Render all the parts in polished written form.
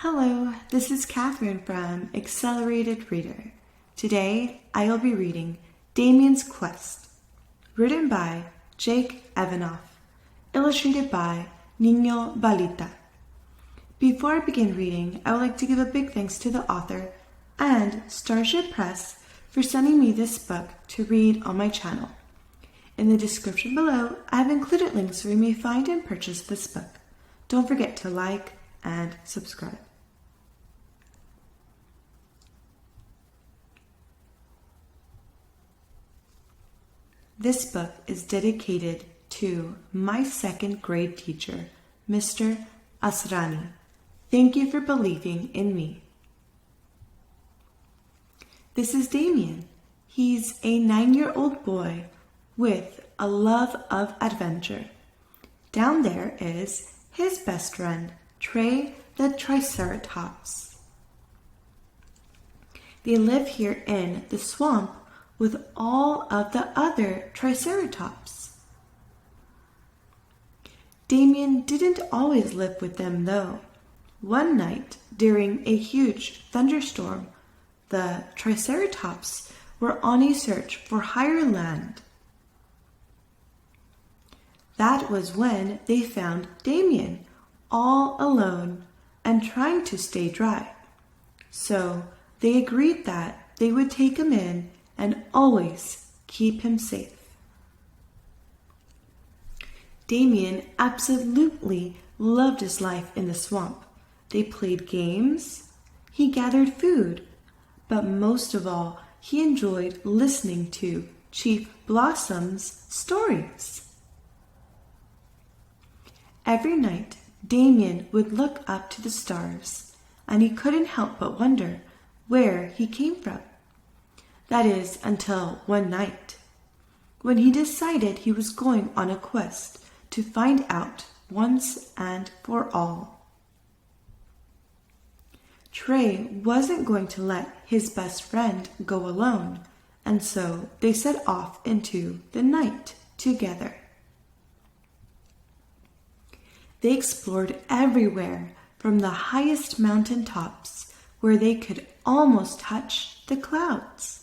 Hello, this is Catherine from Accelerated Reader. Today I will be reading Damien's Quest, written by Jake Evanoff, illustrated by Niño Balito. Before I begin reading, I would like to give a big thanks to the author and Starship Press for sending me this book to read on my channel. In the description below, I have included links where you may find and purchase this book. Don't forget to like and subscribe. This book is dedicated to my second grade teacher, Mr. Asrani. Thank you for believing in me. This is Damien. He's a 9-year-old boy with a love of adventure. Down there is his best friend, Trey the Triceratops. They live here in the swamp with all of the other Triceratops. Damien didn't always live with them though. One night, during a huge thunderstorm, the Triceratops were on a search for higher land. That was when they found Damien all alone and trying to stay dry. So they agreed that they would take him in and always keep him safe. Damien absolutely loved his life in the swamp. They played games, he gathered food, but most of all, he enjoyed listening to Chief Blossom's stories. Every night, Damien would look up to the stars, and he couldn't help but wonder where he came from. That is, until one night, when he decided he was going on a quest to find out once and for all. Trey wasn't going to let his best friend go alone, and so they set off into the night together. They explored everywhere, from the highest mountain tops, where they could almost touch the clouds,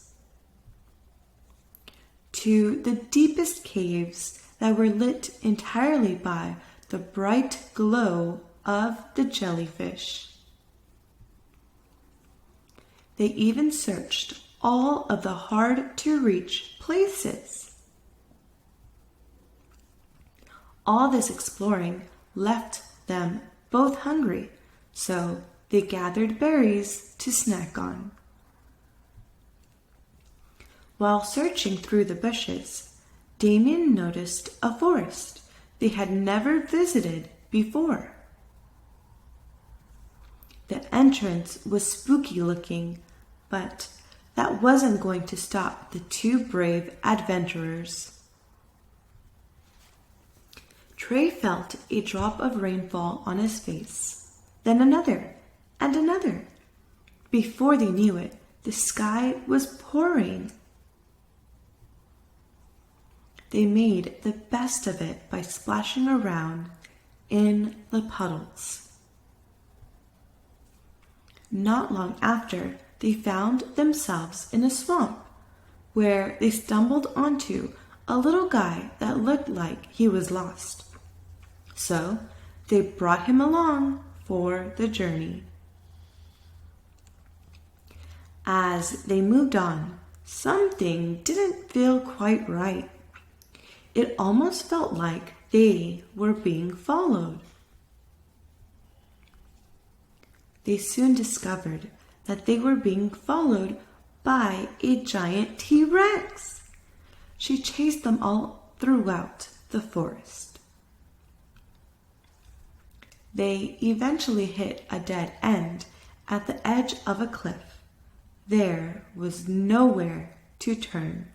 to the deepest caves that were lit entirely by the bright glow of the jellyfish. They even searched all of the hard-to-reach places. All this exploring left them both hungry, so they gathered berries to snack on. While searching through the bushes, Damien noticed a forest they had never visited before. The entrance was spooky looking, but that wasn't going to stop the two brave adventurers. Trey felt a drop of rainfall on his face, then another and another. Before they knew it, the sky was pouring. They made the best of it by splashing around in the puddles. Not long after, they found themselves in a swamp, where they stumbled onto a little guy that looked like he was lost. So they brought him along for the journey. As they moved on, something didn't feel quite right. It almost felt like they were being followed. They soon discovered that they were being followed by a giant T-Rex. She chased them all throughout the forest. They eventually hit a dead end at the edge of a cliff. There was nowhere to turn.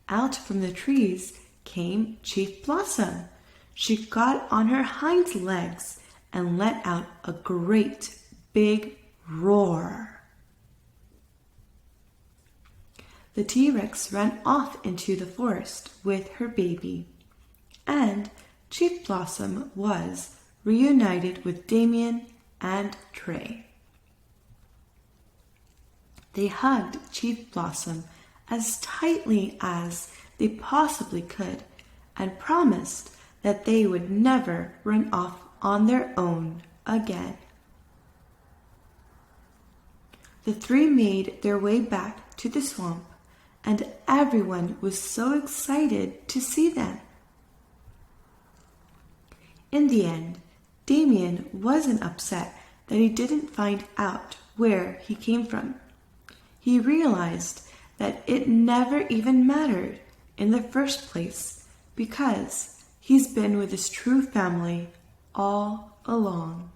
Out from the trees came Chief Blossom. She got on her hind legs and let out a great big roar. The T-Rex ran off into the forest with her baby, and Chief Blossom was reunited with Damien and Trey. They hugged Chief Blossom as tightly as they possibly could and promised that they would never run off on their own again. The three made their way back to the swamp, and everyone was so excited to see them. In the end, Damien wasn't upset that he didn't find out where he came from. He realized that it never even mattered in the first place because he's been with his true family all along.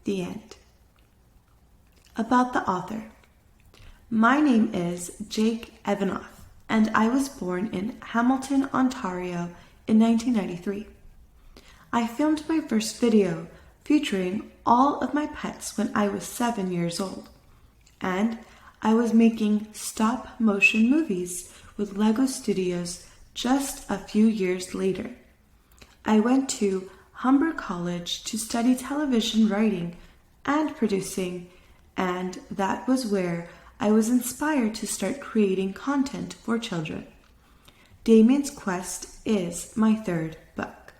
The end. About the author. My name is Jake Evanoff, and I was born in Hamilton, Ontario in 1993. I filmed my first video featuring all of my pets when I was 7 years old, and I was making stop-motion movies with Lego Studios just a few years later. I went to Humber College to study television writing and producing, and that was where I was inspired to start creating content for children. Damien's Quest is my third book.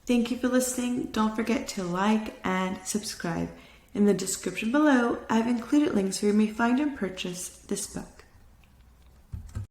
Thank you for listening. Don't forget to like and subscribe. In the description below, I've included links where you may find and purchase this book.